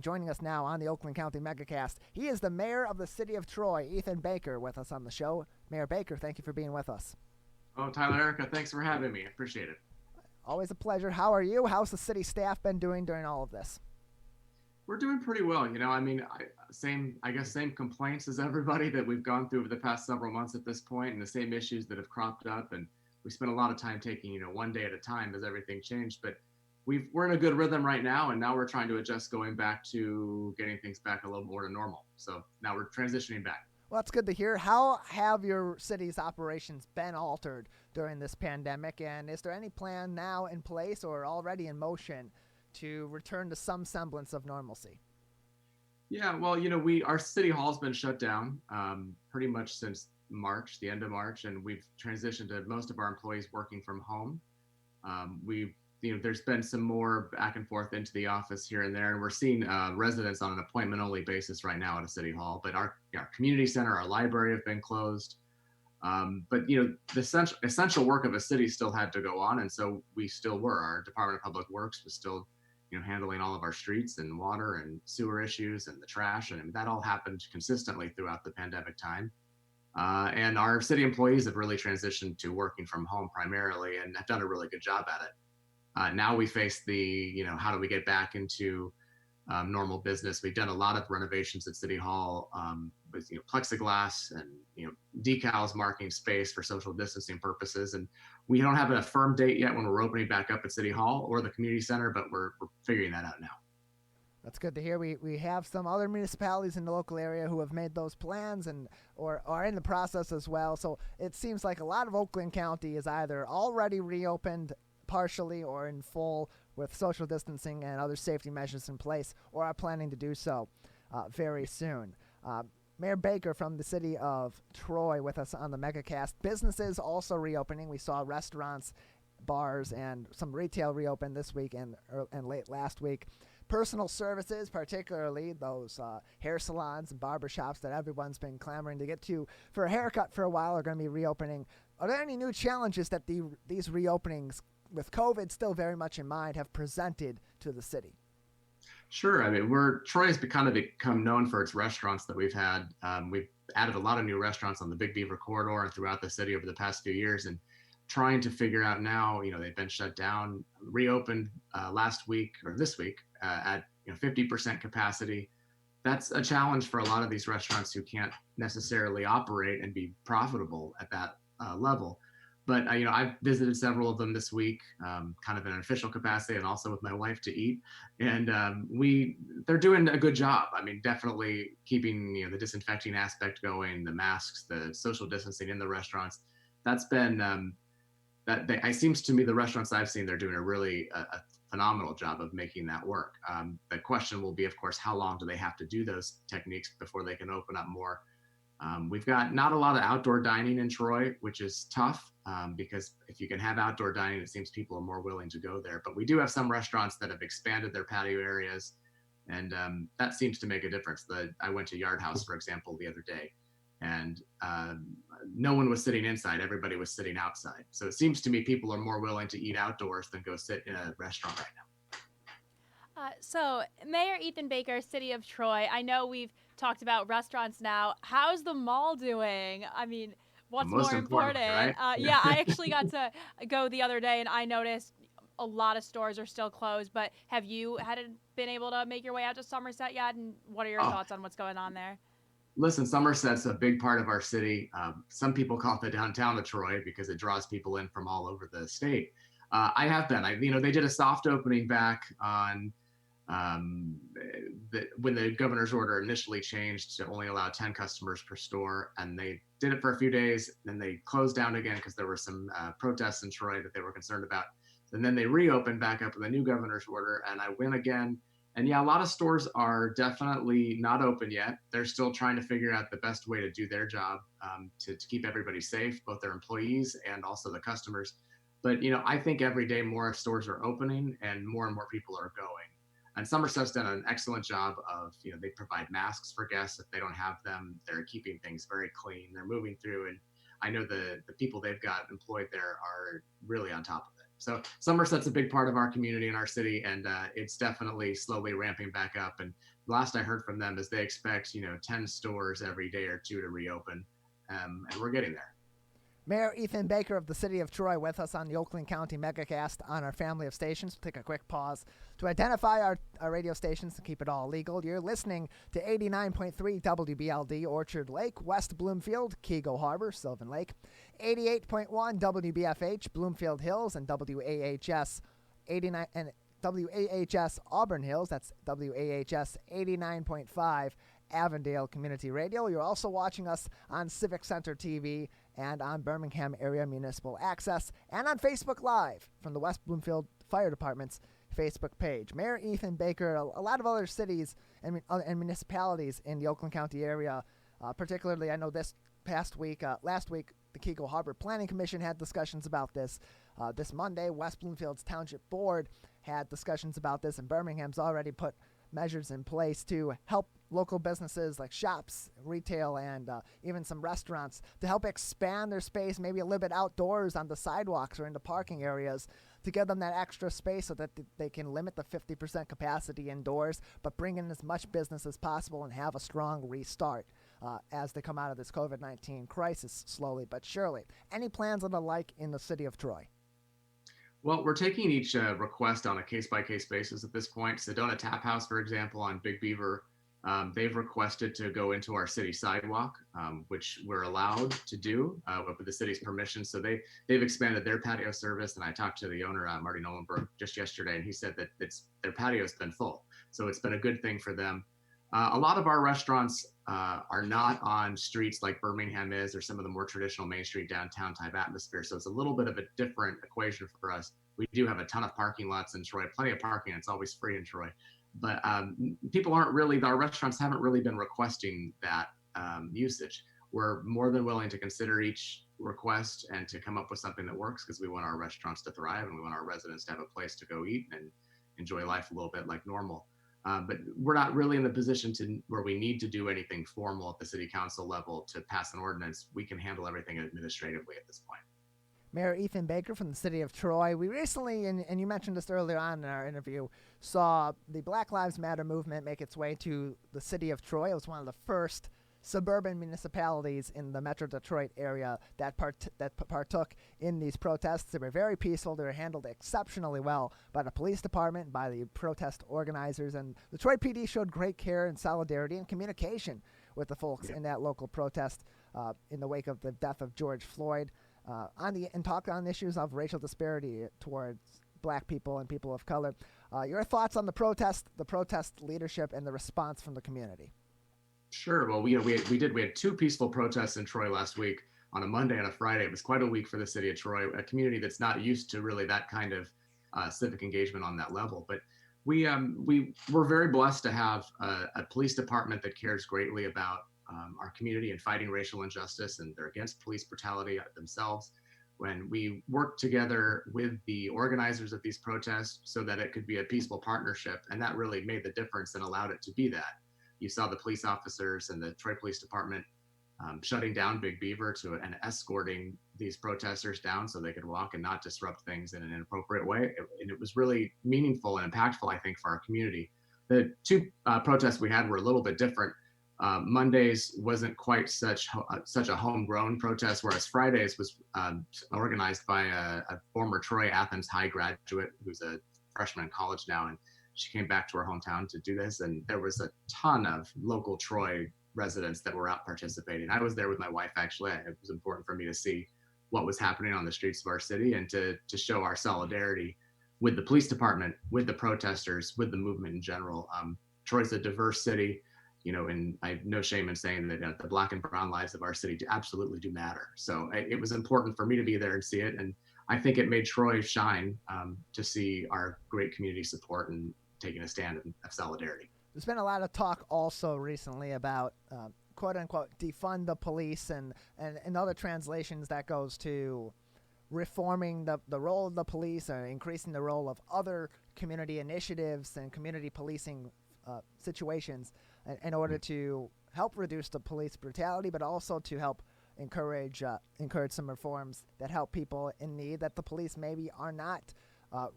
Joining us now on the Oakland County Megacast, he is the mayor of the city of Troy, Ethan Baker, with us on the show. Mayor Baker, thank you for being with us. Oh, Tyler, Erica, thanks for having me. Appreciate it. Always a pleasure. How are you? How's the city staff been doing during all of this? We're doing pretty well. Same complaints as everybody that we've gone through over the past several months at this point, and the same issues that have cropped up. And we spent a lot of time taking, one day at a time as everything changed. But we're in a good rhythm right now, and now we're trying to adjust going back to getting things back a little more to normal. So now we're transitioning back. Well, that's good to hear. How have your city's operations been altered during this pandemic? And is there any plan now in place or already in motion to return to some semblance of normalcy? Yeah, well, our city hall's been shut down pretty much since March, the end of March, and we've transitioned to most of our employees working from home. There's been some more back and forth into the office here and there, and we're seeing residents on an appointment-only basis right now at a city hall. But our community center, our library have been closed. The essential work of a city still had to go on, and so we still were. Our Department of Public Works was still handling all of our streets and water and sewer issues and the trash. And that all happened consistently throughout the pandemic time. And our city employees have really transitioned to working from home primarily and have done a really good job at it. Now we face how do we get back into normal business? We've done a lot of renovations at City Hall with plexiglass and decals marking space for social distancing purposes. And we don't have a firm date yet when we're opening back up at City Hall or the community center, but we're figuring that out now. That's good to hear. We have some other municipalities in the local area who have made those plans and or are in the process as well. So it seems like a lot of Oakland County is either already reopened partially or in full with social distancing and other safety measures in place, or are planning to do so very soon. Mayor Baker from the city of Troy with us on the Megacast. Businesses also reopening. We saw restaurants, bars, and some retail reopen this week and late last week. Personal services, particularly those hair salons and barbershops that everyone's been clamoring to get to for a haircut for a while, are going to be reopening. Are there any new challenges that these reopenings, with COVID still very much in mind, have presented to the city? Sure. I mean, Troy has kind of become known for its restaurants that we've had. We've added a lot of new restaurants on the Big Beaver corridor and throughout the city over the past few years, and trying to figure out now, they've been shut down, reopened last week or this week at 50% capacity. That's a challenge for a lot of these restaurants who can't necessarily operate and be profitable at that level. But I've visited several of them this week, kind of in an official capacity and also with my wife to eat. And they're doing a good job. I mean, definitely keeping the disinfecting aspect going, the masks, the social distancing in the restaurants. That's been it seems to me the restaurants I've seen, they're doing a phenomenal job of making that work. The question will be, of course, how long do they have to do those techniques before they can open up more? We've got not a lot of outdoor dining in Troy, which is tough because if you can have outdoor dining, it seems people are more willing to go there. But we do have some restaurants that have expanded their patio areas, and that seems to make a difference. I went to Yard House, for example, the other day, and no one was sitting inside. Everybody was sitting outside. So it seems to me people are more willing to eat outdoors than go sit in a restaurant right now. So, Mayor Ethan Baker, City of Troy, I know we've talked about restaurants now. How's the mall doing? I mean, what's more important? Right? Yeah, I actually got to go the other day, and I noticed a lot of stores are still closed. But have you been able to make your way out to Somerset yet? And what are your thoughts on what's going on there? Listen, Somerset's a big part of our city. Some people call it the downtown of Troy because it draws people in from all over the state. I have been. They did a soft opening back on when the governor's order initially changed to only allow 10 customers per store, and they did it for a few days, then they closed down again because there were some protests in Troy that they were concerned about. And then they reopened back up with a new governor's order, and I went again. And yeah, a lot of stores are definitely not open yet. They're still trying to figure out the best way to do their job to keep everybody safe, both their employees and also the customers. But I think every day more stores are opening and more people are going. And Somerset's done an excellent job of, they provide masks for guests if they don't have them. They're keeping things very clean. They're moving through, and I know the people they've got employed there are really on top of it. So Somerset's a big part of our community and our city, and it's definitely slowly ramping back up. And last I heard from them is they expect 10 stores every day or two to reopen, and we're getting there. Mayor Ethan Baker of the City of Troy with us on the Oakland County MegaCast on our family of stations. We'll take a quick pause to identify our radio stations to keep it all legal. You're listening to 89.3 WBLD, Orchard Lake, West Bloomfield, Keego Harbor, Sylvan Lake, 88.1 WBFH, Bloomfield Hills, and WAHS 89 and WAHS Auburn Hills. That's WAHS 89.5 Avondale Community Radio. You're also watching us on Civic Center TV and on Birmingham Area Municipal Access and on Facebook Live from the West Bloomfield Fire Department's Facebook page. Mayor Ethan Baker, a lot of other cities and municipalities in the Oakland County area, particularly I know this past week, last week, the Keego Harbor Planning Commission had discussions about this. This Monday, West Bloomfield's Township Board had discussions about this, and Birmingham's already put measures in place to help local businesses like shops, retail, and even some restaurants to help expand their space, maybe a little bit outdoors on the sidewalks or in the parking areas to give them that extra space so that they can limit the 50% capacity indoors, but bring in as much business as possible and have a strong restart as they come out of this COVID-19 crisis slowly but surely. Any plans on the like in the city of Troy? Well, we're taking each request on a case-by-case basis at this point. Sedona Tap House, for example, on Big Beaver, they've requested to go into our city sidewalk, which we're allowed to do with the city's permission. So they've expanded their patio service, and I talked to the owner, Marty Nolenberg, just yesterday, and he said that their patio's been full. So it's been a good thing for them. A lot of our restaurants are not on streets like Birmingham is, or some of the more traditional Main Street downtown type atmosphere. So it's a little bit of a different equation for us. We do have a ton of parking lots in Troy, plenty of parking. It's always free in Troy. But people aren't really, our restaurants haven't really been requesting that usage. We're more than willing to consider each request and to come up with something that works, because we want our restaurants to thrive and we want our residents to have a place to go eat and enjoy life a little bit like normal. But we're not really in the position where we need to do anything formal at the city council level to pass an ordinance. We can handle everything administratively at this point. Mayor Ethan Baker from the city of Troy. We recently, and you mentioned this earlier on in our interview, saw the Black Lives Matter movement make its way to the city of Troy. It was one of the first suburban municipalities in the Metro Detroit area that partook in these protests. They were very peaceful. They were handled exceptionally well by the police department, by the protest organizers, and the Troy PD showed great care and solidarity and communication with the folks in that local protest in the wake of the death of George Floyd, and talked on issues of racial disparity towards black people and people of color. Your thoughts on the protest leadership, and the response from the community? Sure. Well, we had two peaceful protests in Troy last week on a Monday and a Friday. It was quite a week for the city of Troy, a community that's not used to really that kind of civic engagement on that level. But we're very blessed to have a police department that cares greatly about our community and fighting racial injustice, and they're against police brutality themselves. When we work together with the organizers of these protests so that it could be a peaceful partnership, and that really made the difference and allowed it to be that. You saw the police officers and the Troy Police Department shutting down Big Beaver and escorting these protesters down so they could walk and not disrupt things in an inappropriate way. And it was really meaningful and impactful, I think, for our community. The two protests we had were a little bit different. Mondays wasn't quite such a homegrown protest, whereas Fridays was organized by a former Troy Athens High graduate who's a freshman in college now, and she came back to her hometown to do this, and there was a ton of local Troy residents that were out participating. I was there with my wife, actually. It was important for me to see what was happening on the streets of our city and to show our solidarity with the police department, with the protesters, with the movement in general. Troy's a diverse city, and I have no shame in saying that the black and brown lives of our city absolutely do matter. So it was important for me to be there and see it. And I think it made Troy shine to see our great community support and taking a stand of solidarity. There's been a lot of talk also recently about quote unquote defund the police and other translations that goes to reforming the role of the police or increasing the role of other community initiatives and community policing situations in order to help reduce the police brutality, but also to help encourage some reforms that help people in need that the police maybe are not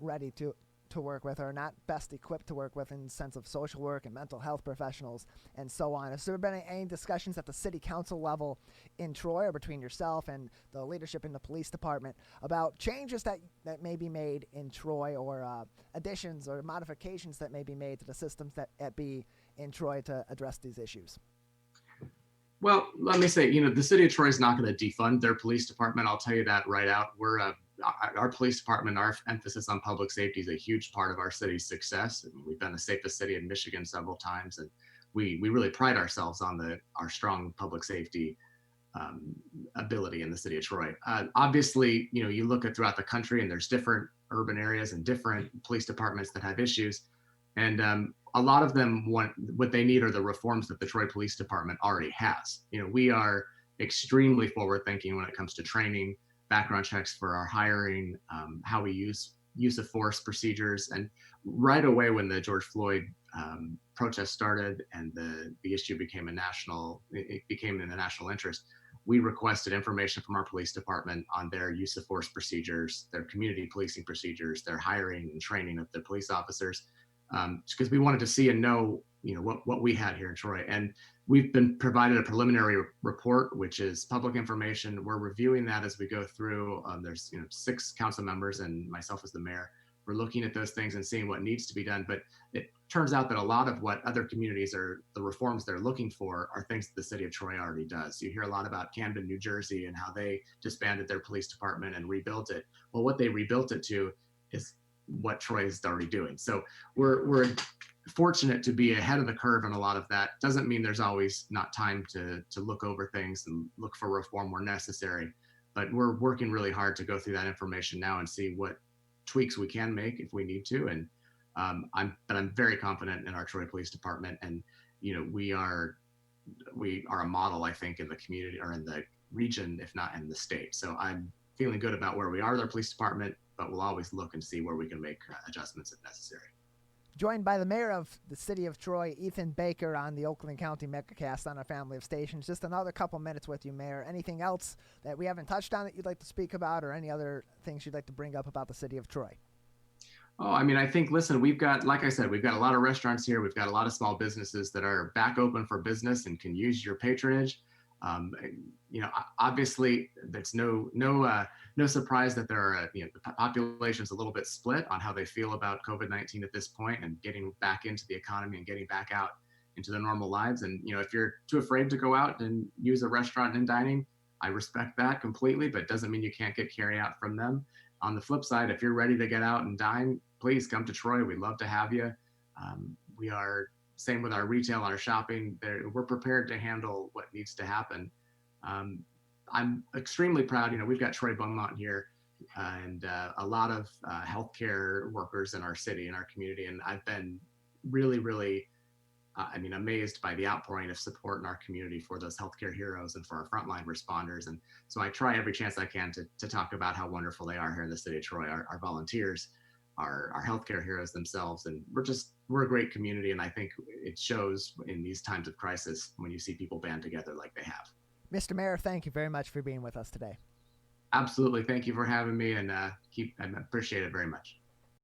ready to work with, or not best equipped to work with in the sense of social work and mental health professionals and so on. Has there been any discussions at the city council level in Troy, or between yourself and the leadership in the police department, about changes that may be made in Troy, or additions or modifications that may be made to the systems that be in Troy to address these issues? Well, let me say, the city of Troy is not going to defund their police department. I'll tell you that right out. Our police department, our emphasis on public safety is a huge part of our city's success. I mean, we've been the safest city in Michigan several times, and we really pride ourselves on our strong public safety ability in the city of Troy. Obviously, you look at throughout the country, and there's different urban areas and different police departments that have issues, and a lot of them what they need are the reforms that the Troy Police Department already has. We are extremely forward thinking when it comes to training, background checks for our hiring, how we use of force procedures. And right away when the George Floyd protest started and the issue became in the national interest, we requested information from our police department on their use of force procedures, their community policing procedures, their hiring and training of the police officers, because we wanted to see and know, what we had here in Troy. And we've been provided a preliminary report, which is public information. We're reviewing that as we go through. There's 6 council members and myself as the mayor. We're looking at those things and seeing what needs to be done. But it turns out that a lot of what other communities the reforms they're looking for are things that the city of Troy already does. You hear a lot about Camden, New Jersey, and how they disbanded their police department and rebuilt it. Well, what they rebuilt it to is what Troy is already doing. So we're fortunate to be ahead of the curve in a lot of that. Doesn't mean there's always not time to look over things and look for reform where necessary, but we're working really hard to go through that information now and see what tweaks we can make if we need to. And I'm very confident in our Troy Police Department, and we are a model, I think, in the community or in the region, if not in the state. So I'm feeling good about where we are with our police department, but we'll always look and see where we can make adjustments if necessary. Joined by the mayor of the city of Troy, Ethan Baker, on the Oakland County MegaCast on our family of stations. Just another couple minutes with you, Mayor. Anything else that we haven't touched on that you'd like to speak about, or any other things you'd like to bring up about the city of Troy? Oh, I think, listen, we've got, like I said, we've got a lot of restaurants here. We've got a lot of small businesses that are back open for business and can use your patronage. Obviously, it's no surprise that there are, the population's a little bit split on how they feel about COVID-19 at this point and getting back into the economy and getting back out into their normal lives. And, if you're too afraid to go out and use a restaurant and dining, I respect that completely, but it doesn't mean you can't get carry out from them. On the flip side, if you're ready to get out and dine, please come to Troy. We'd love to have you. We are same with our retail, our shopping. We're prepared to handle what needs to happen. I'm extremely proud. We've got Troy Beaumont here and a lot of healthcare workers in our city, in our community. And I've been really, really, amazed by the outpouring of support in our community for those healthcare heroes and for our frontline responders. And so I try every chance I can to talk about how wonderful they are here in the city of Troy, our volunteers, our healthcare heroes themselves. And we're a great community. And I think it shows in these times of crisis when you see people band together like they have. Mr. Mayor, thank you very much for being with us today. Absolutely. Thank you for having me, and I appreciate it very much.